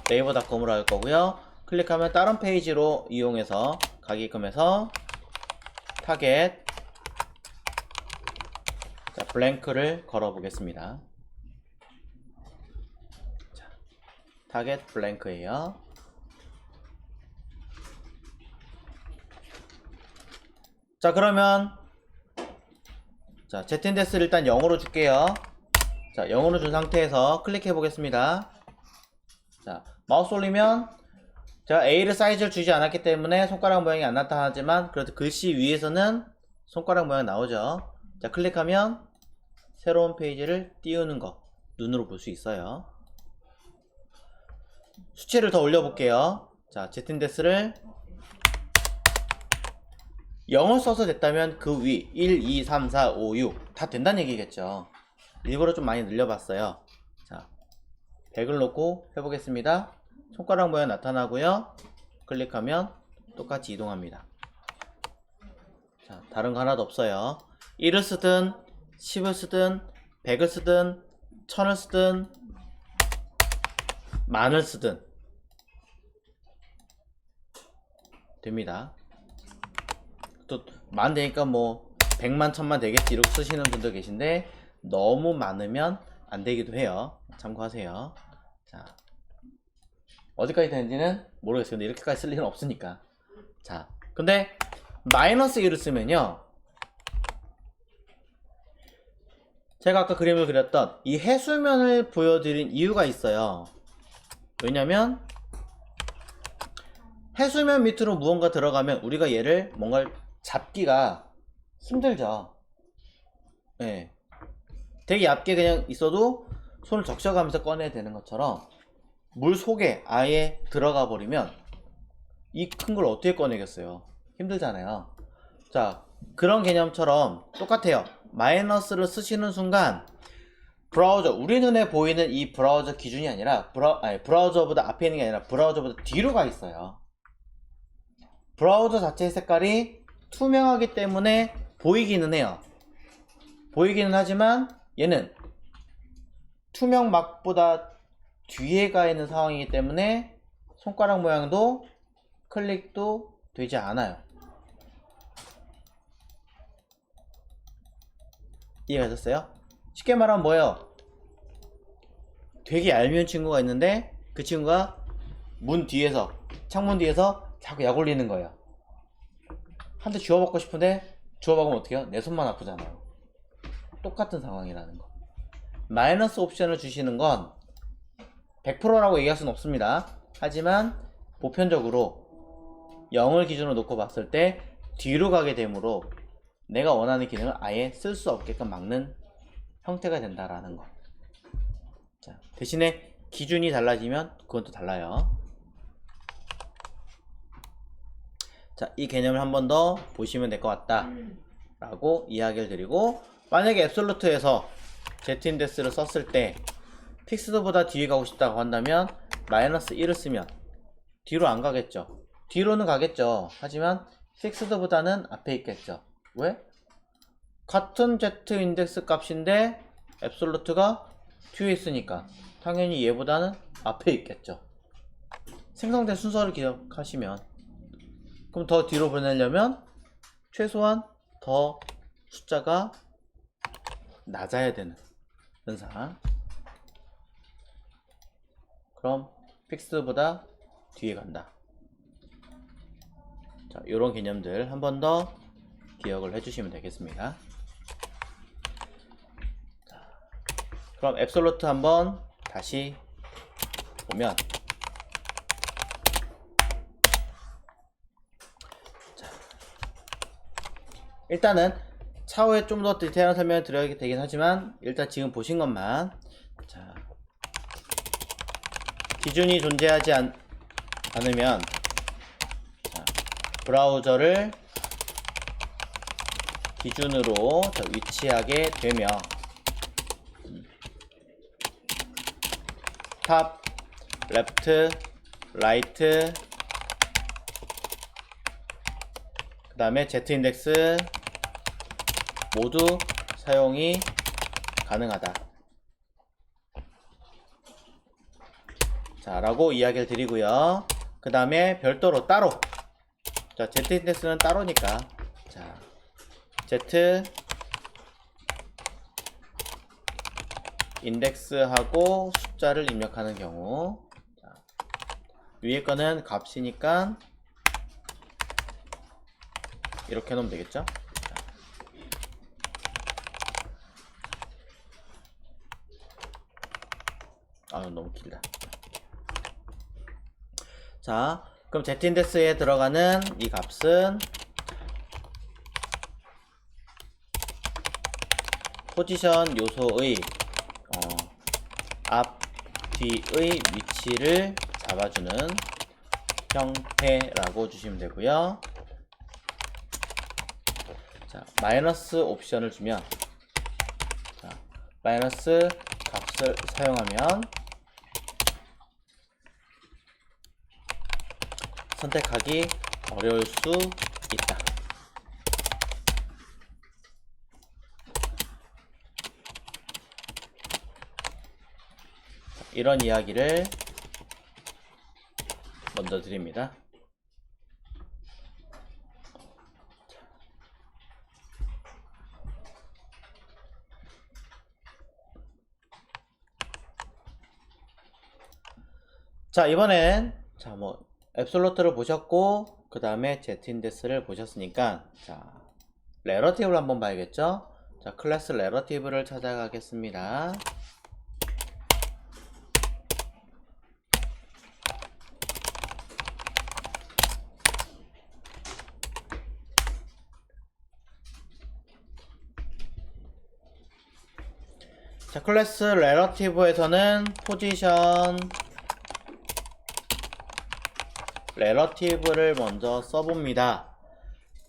네이버닷컴으로 할 거고요. 클릭하면 다른 페이지로 이용해서 가게끔 해서 타겟 자, 블랭크를 걸어 보겠습니다. 자, 타겟 블랭크예요. 자, 그러면 자, ZNDS를 일단 0으로 줄게요. 자, 0으로 준 상태에서 클릭해 보겠습니다. 자, 마우스 올리면 제가 A를 사이즈를 주지 않았기 때문에 손가락 모양이 안 나타나지만 그래도 글씨 위에서는 손가락 모양 나오죠. 자, 클릭하면 새로운 페이지를 띄우는 거 눈으로 볼 수 있어요. 수치를 더 올려 볼게요. 자, ZNDS를 0을 써서 됐다면 그 위 1, 2, 3, 4, 5, 6 다 된다는 얘기겠죠. 일부러 좀 많이 늘려봤어요. 자, 100을 놓고 해보겠습니다. 손가락 모양 나타나고요. 클릭하면 똑같이 이동합니다. 자, 다른 거 하나도 없어요. 1을 쓰든 10을 쓰든 100을 쓰든 1000을 쓰든 만을 쓰든 됩니다. 또 만 되니까 뭐 100만 1000만 되겠지 이렇게 쓰시는 분도 계신데 너무 많으면 안 되기도 해요. 참고하세요. 자, 어디까지 되는지는 모르겠어요. 근데 이렇게까지 쓸 일은 없으니까. 자, 근데 마이너스 1을 쓰면요, 제가 아까 그림을 그렸던 이 해수면을 보여드린 이유가 있어요. 왜냐면 해수면 밑으로 무언가 들어가면 우리가 얘를 뭔가를 잡기가 힘들죠. 예. 되게 얇게 그냥 있어도 손을 적셔가면서 꺼내야 되는 것처럼 물 속에 아예 들어가 버리면 이 큰 걸 어떻게 꺼내겠어요? 힘들잖아요. 자, 그런 개념처럼 똑같아요. 마이너스를 쓰시는 순간 브라우저, 우리 눈에 보이는 이 브라우저 기준이 아니라 브라우저보다 앞에 있는 게 아니라 브라우저보다 뒤로 가 있어요. 브라우저 자체의 색깔이 투명하기 때문에 보이기는 해요. 보이기는 하지만 얘는 투명막보다 뒤에 가 있는 상황이기 때문에 손가락 모양도 클릭도 되지 않아요. 이해가 됐어요? 쉽게 말하면 뭐예요? 되게 얄미운 친구가 있는데 그 친구가 문 뒤에서, 창문 뒤에서 자꾸 약 올리는 거예요. 한 대 주워먹고 싶은데 주워먹으면 어떻게 해요? 내 손만 아프잖아요. 똑같은 상황이라는 거. 마이너스 옵션을 주시는 건 100%라고 얘기할 수는 없습니다. 하지만 보편적으로 0을 기준으로 놓고 봤을 때 뒤로 가게 되므로 내가 원하는 기능을 아예 쓸 수 없게끔 막는 형태가 된다라는 거. 자, 대신에 기준이 달라지면 그건 또 달라요. 자, 이 개념을 한 번 더 보시면 될 것 같다 라고 이야기를 드리고, 만약에 앱솔루트에서 ZNDS를 썼을 때 픽스드보다 뒤에 가고 싶다고 한다면 마이너스 1을 쓰면 뒤로 안 가겠죠. 뒤로는 가겠죠. 하지만 픽스드보다는 앞에 있겠죠. 왜? 같은 Z 인덱스 값인데 앱솔루트가 뒤에 있으니까 당연히 얘보다는 앞에 있겠죠. 생성된 순서를 기억하시면, 그럼 더 뒤로 보내려면 최소한 더 숫자가 낮아야 되는 현상. 그럼 픽스보다 뒤에 간다. 자, 요런 개념들 한 번 더 기억을 해주시면 되겠습니다. 자, 그럼 앱솔루트 한번 다시 보면 자, 일단은 차후에 좀 더 디테일한 설명을 드려야 되긴 하지만 일단 지금 보신 것만 자, 기준이 존재하지 않으면 자, 브라우저를 기준으로 위치하게 되며 탑, 레프트, 라이트 그 다음에 Z인덱스 모두 사용이 가능하다. 자, 라고 이야기를 드리고요. 그 다음에 별도로 따로 자, Z인덱스는 따로니까 자, Z 인덱스하고 숫자를 입력하는 경우 자, 위에 거는 값이니까 이렇게 해놓으면 되겠죠? 아유 너무 길다. 자, 그럼 Z인덱스에 들어가는 이 값은 포지션 요소의 앞, 뒤의 위치를 잡아주는 형태라고 주시면 되고요. 자, 마이너스 옵션을 주면 자, 마이너스 값을 사용하면 선택하기 어려울 수 있다. 이런 이야기를 먼저 드립니다. 자, 이번엔 자, 앱솔루트를 보셨고 그 다음에 Z인덱스를 보셨으니까 자, 레러티브를 한번 봐야겠죠? 자, 클래스 레러티브를 찾아가겠습니다. 자, 클래스 레러티브에서는 포지션 레러티브를 먼저 써봅니다.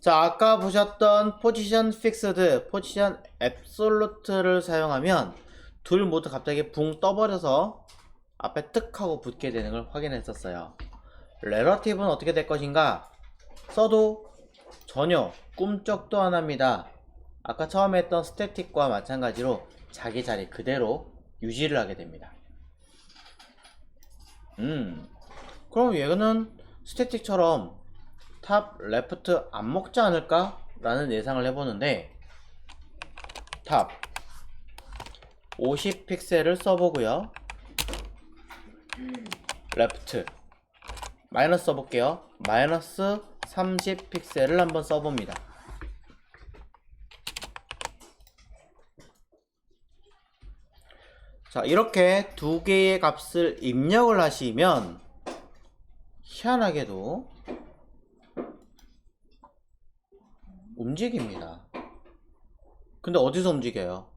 자, 아까 보셨던 포지션 픽스드, 포지션 앱솔루트를 사용하면 둘 모두 갑자기 붕 떠버려서 앞에 뜩 하고 붙게 되는 걸 확인했었어요. 레러티브는 어떻게 될 것인가? 써도 전혀 꿈쩍도 안 합니다. 아까 처음에 했던 스태틱과 마찬가지로 자기 자리 그대로 유지를 하게 됩니다. 그럼 얘는 스태틱처럼 탑, 레프트 안 먹지 않을까? 라는 예상을 해보는데 탑 50픽셀을 써보고요. 레프트 마이너스 써볼게요. 마이너스 30픽셀을 한번 써봅니다. 자, 이렇게 두 개의 값을 입력을 하시면 희한하게도 움직입니다. 근데 어디서 움직여요?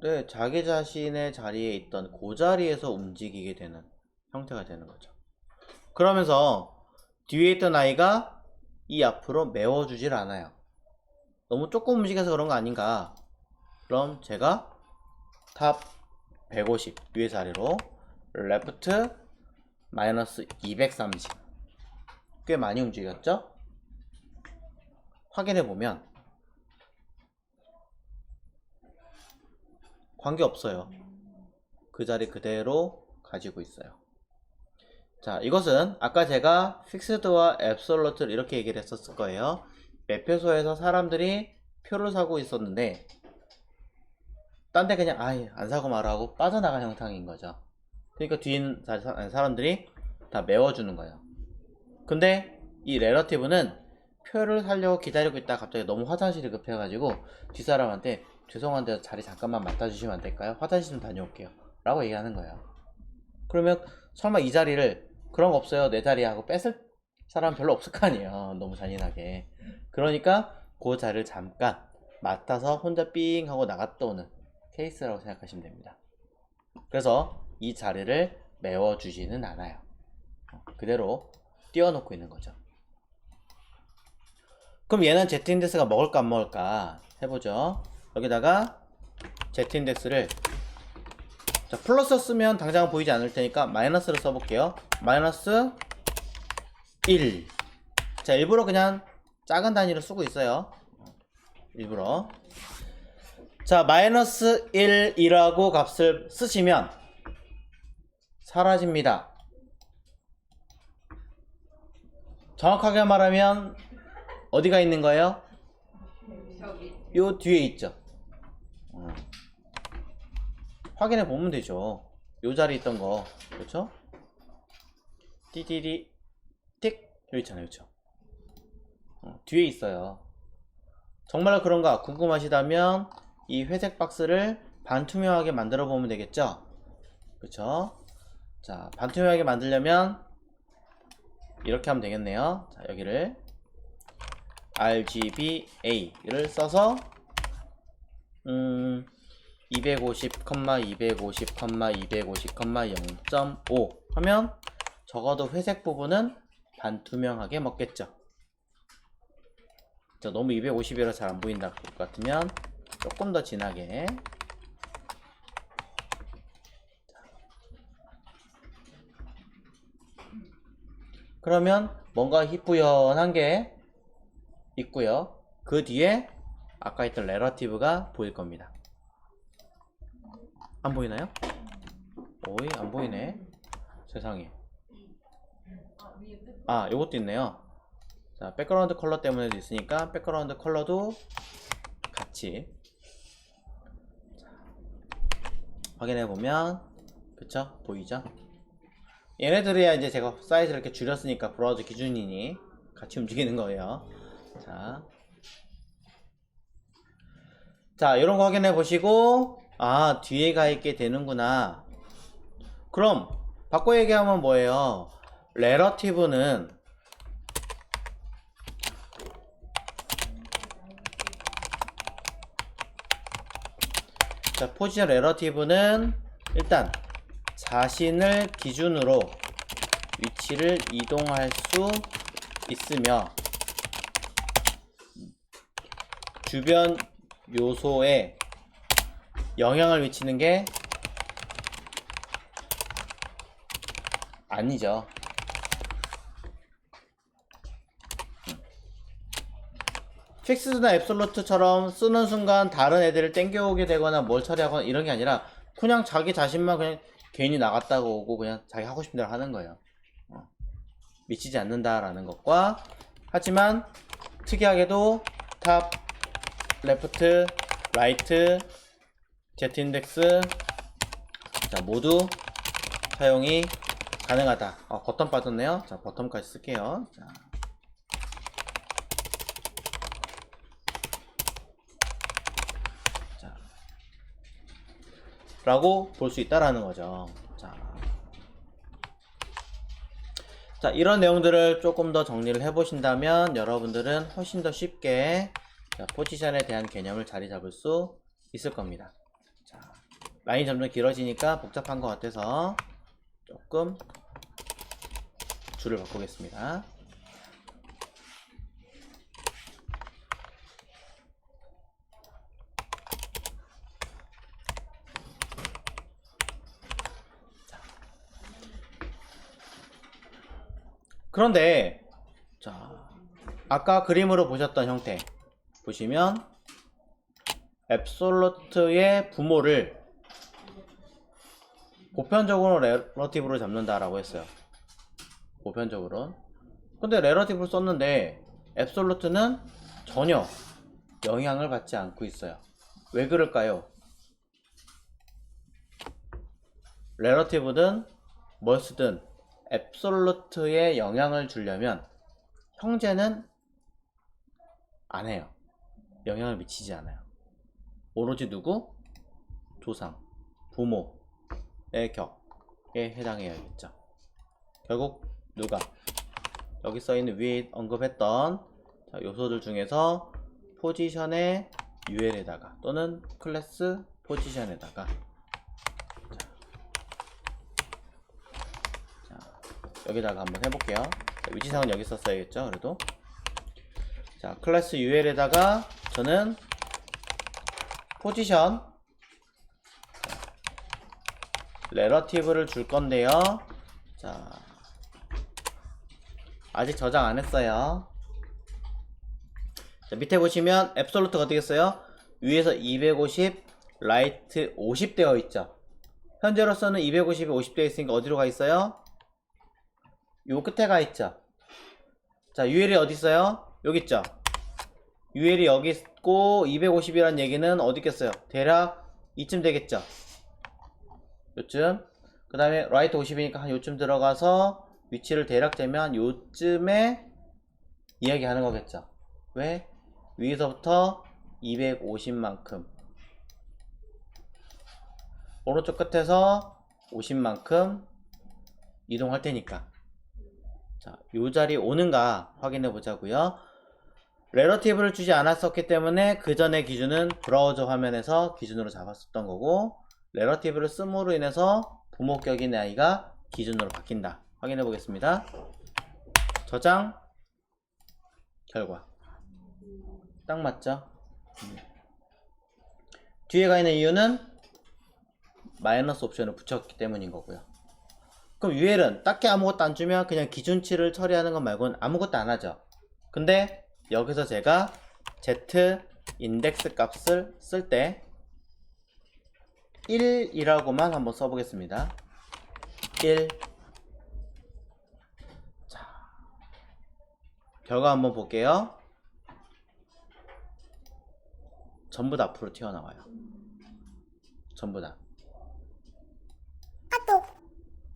네, 자기 자신의 자리에 있던 그 자리에서 움직이게 되는 형태가 되는 거죠. 그러면서 뒤에 있던 아이가 이 앞으로 메워주질 않아요. 너무 조금 움직여서 그런 거 아닌가? 그럼 제가 탑 150 위에서 아래로 레프트 마이너스 230 꽤 많이 움직였죠? 확인해보면 관계없어요. 그 자리 그대로 가지고 있어요. 자, 이것은 아까 제가 픽스드와 앱솔루트를 이렇게 얘기를 했었을 거예요. 매표소에서 사람들이 표를 사고 있었는데 딴 데 그냥 아예 안 사고 말하고 빠져나간 형상인 거죠. 그러니까 뒤에 있는 사람들이 다 메워주는 거예요. 근데 이 레러티브는 표를 사려고 기다리고 있다가 갑자기 너무 화장실이 급해가지고 뒷사람한테 죄송한데 자리 잠깐만 맡아주시면 안 될까요? 화장실 좀 다녀올게요 라고 얘기하는 거예요. 그러면 설마 이 자리를 그런 거 없어요 내 자리 하고 뺏을 사람 별로 없을 거 아니에요. 너무 잔인하게. 그러니까 그 자리를 잠깐 맡아서 혼자 삥 하고 나갔다 오는 케이스라고 생각하시면 됩니다. 그래서 이 자리를 메워주지는 않아요. 그대로 띄워놓고 있는 거죠. 그럼 얘는 Z인덱스가 먹을까 안 먹을까 해보죠. 여기다가 Z인덱스를 자, 플러스 쓰면 당장은 보이지 않을 테니까 마이너스를 써볼게요. 마이너스 1. 자, 일부러 그냥 작은 단위를 쓰고 있어요. 일부러. 자, 마이너스 1이라고 값을 쓰시면 사라집니다. 정확하게 말하면 어디가 있는 거예요? 요 뒤에 있죠. 확인해 보면 되죠. 요 자리에 있던 거. 그렇죠? 띠디디 틱 여기 있잖아요. 그렇죠? 뒤에 있어요. 정말 그런가 궁금하시다면 이 회색 박스를 반투명하게 만들어 보면 되겠죠? 그렇죠? 자, 반투명하게 만들려면 이렇게 하면 되겠네요. 자, 여기를 RGBA를 써서 250, 250, 250, 0.5 하면 적어도 회색 부분은 반투명하게 먹겠죠. 자, 너무 250이라 잘 안 보인다 것 같으면 조금 더 진하게. 그러면 뭔가 희뿌연한 게 있고요. 그 뒤에 아까 했던 레러티브가 보일 겁니다. 안 보이나요? 오이 안 보이네. 세상에. 아, 요것도 있네요. 자, 백그라운드 컬러 때문에도 있으니까 백그라운드 컬러도 같이 확인해 보면 그쵸? 보이죠? 얘네들이야 이제 제가 사이즈를 이렇게 줄였으니까 브라우저 기준이니 같이 움직이는 거예요. 자, 이런 거 확인해 보시고 아, 뒤에 가 있게 되는구나. 그럼 바꿔 얘기하면 뭐예요? 레러티브는 자, 포지션 레러티브는 일단 자신을 기준으로 위치를 이동할 수 있으며 주변 요소에 영향을 미치는 게 아니죠. 픽스드나 앱솔루트처럼 쓰는 순간 다른 애들을 땡겨오게 되거나 뭘 처리하거나 이런 게 아니라 그냥 자기 자신만 그냥 괜히 나갔다가 오고 그냥 자기 하고 싶은 대로 하는 거예요. 미치지 않는다라는 것과 하지만 특이하게도 탑, 레프트, 라이트, Z인덱스 자, 모두 사용이 가능하다. 버튼 빠졌네요. 자, 버튼까지 쓸게요. 자. 라고 볼 수 있다라는 거죠. 자, 이런 내용들을 조금 더 정리를 해보신다면 여러분들은 훨씬 더 쉽게 포지션에 대한 개념을 자리 잡을 수 있을 겁니다. 자, 라인이 점점 길어지니까 복잡한 것 같아서 조금 줄을 바꾸겠습니다. 그런데 자, 아까 그림으로 보셨던 형태 보시면 앱솔루트의 부모를 보편적으로 레러티브로 잡는다라고 했어요. 보편적으로. 근데 레러티브를 썼는데 앱솔루트는 전혀 영향을 받지 않고 있어요. 왜 그럴까요? 레러티브든 뭘 쓰든 앱솔루트에 영향을 주려면 형제는 안 해요. 영향을 미치지 않아요. 오로지 누구? 조상, 부모의 격에 해당해야겠죠. 결국 누가 여기 써있는 위에 언급했던 요소들 중에서 포지션의 UL에다가 또는 클래스 포지션에다가 자, 여기다가 한번 해볼게요. 자, 위치상은 여기 썼어야겠죠. 그래도 자, 클래스 UL에다가 저는 포지션 렐러티브를 줄 건데요. 자, 아직 저장 안 했어요. 자, 밑에 보시면 앱솔루트가 어떻게 써요? 위에서 250, 라이트 50 되어 있죠. 현재로서는 250이 50 되어 있으니까 어디로 가 있어요? 요 끝에 가 있죠. 자, UL이 어디 있어요? 여기 있죠. UL이 여기 있고 250이란 얘기는 어디 있겠어요? 대략 이쯤 되겠죠. 요쯤. 그 다음에 라이트 50이니까 한 요쯤 들어가서 위치를 대략 재면 요쯤에 이야기하는 거겠죠. 왜? 위에서부터 250만큼 오른쪽 끝에서 50만큼 이동할 테니까 자, 요 자리 오는가 확인해 보자고요. 렐러티브를 주지 않았었기 때문에 그 전의 기준은 브라우저 화면에서 기준으로 잡았었던 거고, 렐러티브를 씀으로 인해서 부목격인 아이가 기준으로 바뀐다. 확인해 보겠습니다. 저장 결과 딱 맞죠? 뒤에 가 있는 이유는 마이너스 옵션을 붙였기 때문인 거고요. 그럼 UL은 딱히 아무것도 안 주면 그냥 기준치를 처리하는 것 말고는 아무것도 안 하죠. 근데 여기서 제가 Z 인덱스 값을 쓸 때 1이라고만 한번 써보겠습니다. 1. 자, 결과 한번 볼게요. 전부 다 앞으로 튀어나와요. 전부 다.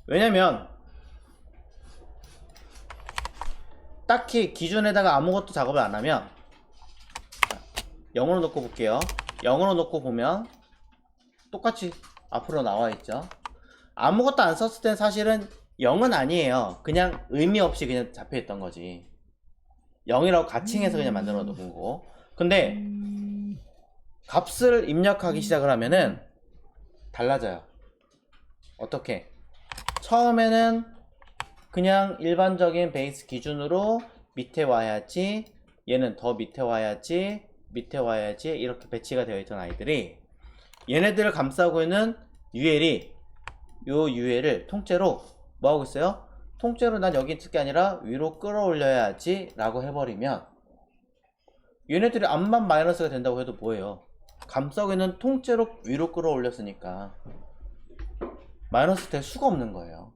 왜냐면 딱히 기준에다가 아무것도 작업을 안 하면, 0으로 놓고 볼게요. 0으로 놓고 보면 똑같이 앞으로 나와 있죠. 아무것도 안 썼을 땐 사실은 0은 아니에요. 그냥 의미 없이 그냥 잡혀 있던 거지. 0이라고 가칭해서 그냥 만들어 놓은 거고. 근데 값을 입력하기 시작을 하면은 달라져요. 어떻게? 처음에는 그냥 일반적인 베이스 기준으로 밑에 와야지, 얘는 더 밑에 와야지, 밑에 와야지 이렇게 배치가 되어 있던 아이들이, 얘네들을 감싸고 있는 UL이 요 UL을 통째로 뭐 하고 있어요? 통째로 난 여기 있을 게 아니라 위로 끌어올려야지 라고 해버리면, 얘네들이 앞만 마이너스가 된다고 해도 뭐예요? 감싸고 있는 통째로 위로 끌어올렸으니까 마이너스 될 수가 없는 거예요.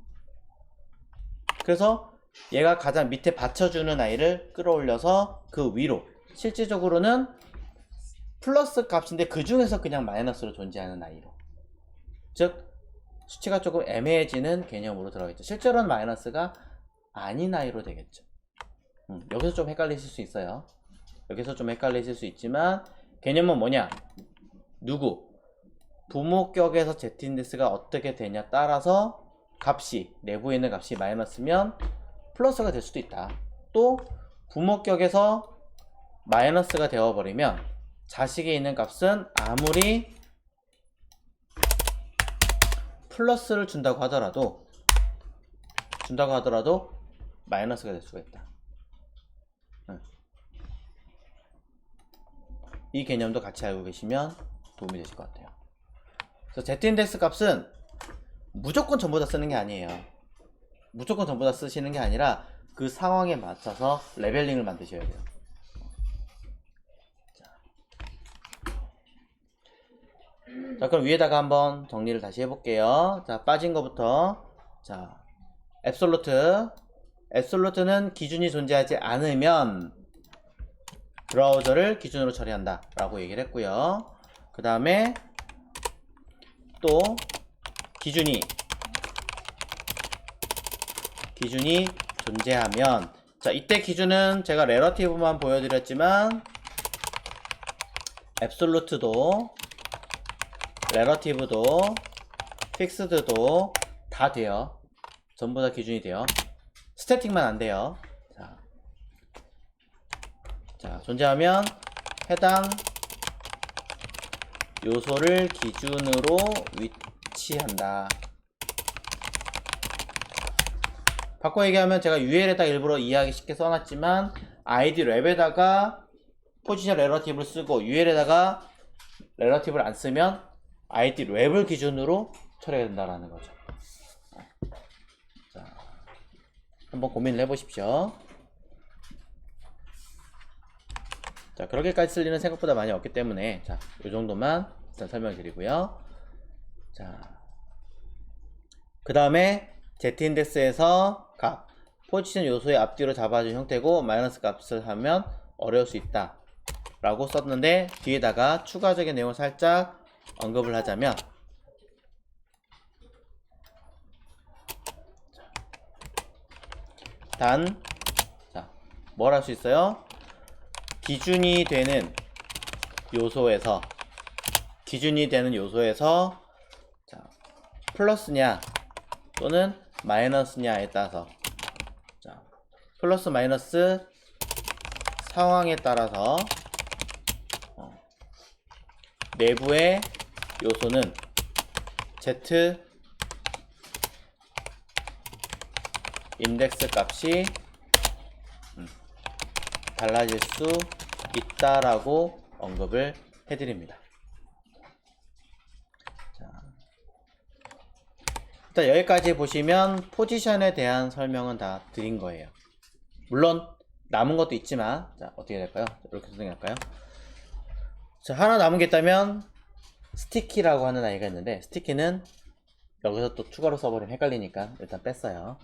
그래서 얘가 가장 밑에 받쳐주는 아이를 끌어올려서 그 위로, 실질적으로는 플러스 값인데 그 중에서 그냥 마이너스로 존재하는 아이로, 즉 수치가 조금 애매해지는 개념으로 들어가겠죠. 실제로는 마이너스가 아닌 아이로 되겠죠. 여기서 좀 헷갈리실 수 있어요. 여기서 좀 헷갈리실 수 있지만 개념은 뭐냐? 누구? 부목격에서 Z인덱스가 어떻게 되냐 따라서 값이, 내부에 있는 값이 마이너스면 플러스가 될 수도 있다. 또 부목격에서 마이너스가 되어버리면 자식에 있는 값은 아무리 플러스를 준다고 하더라도 마이너스가 될 수가 있다. 이 개념도 같이 알고 계시면 도움이 되실 것 같아요. 그래서 Z인덱스 값은 무조건 전부 다 쓰는 게 아니에요. 무조건 전부 다 쓰시는 게 아니라 그 상황에 맞춰서 레벨링을 만드셔야 돼요. 자, 그럼 위에다가 한번 정리를 다시 해볼게요. 자, 빠진 거부터. 자, 앱솔루트는 기준이 존재하지 않으면 브라우저를 기준으로 처리한다 라고 얘기를 했고요. 그 다음에 또 기준이 존재하면, 자, 이때 기준은 제가 렐러티브만 보여드렸지만 앱솔루트도 렐러티브도 픽스드도 다 돼요. 전부 다 기준이 돼요. 스태틱만 안 돼요. 자, 존재하면 해당 요소를 기준으로 위치한다. 바꿔 얘기하면 제가 UL에다 일부러 이해하기 쉽게 써놨지만 id 랩에다가 포지션 레러티브를 쓰고 UL에다가 레러티브를 안 쓰면 id 랩을 기준으로 처리해야 된다는 거죠. 자, 한번 고민을 해보십시오. 자, 그렇게까지 쓸 일은 생각보다 많이 없기 때문에 자, 이 정도만 일단 설명드리고요. 자, 그 다음에 z인덱스에서 값 포지션 요소의 앞뒤로 잡아준 형태고 마이너스 값을 하면 어려울 수 있다 라고 썼는데 뒤에다가 추가적인 내용을 살짝 언급을 하자면 단 자, 뭘 할 수 있어요? 기준이 되는 요소에서 자, 플러스냐 또는 마이너스냐에 따라서 자, 플러스 마이너스 상황에 따라서 내부의 요소는 z 인덱스 값이 달라질 수 있다라고 언급을 해드립니다. 자, 일단 여기까지 보시면 포지션에 대한 설명은 다 드린 거예요. 물론 남은 것도 있지만 자, 어떻게 될까요? 이렇게 설명할까요? 자, 하나 남은 게 있다면 스티키라고 하는 아이가 있는데 스티키는 여기서 또 추가로 써버리면 헷갈리니까 일단 뺐어요.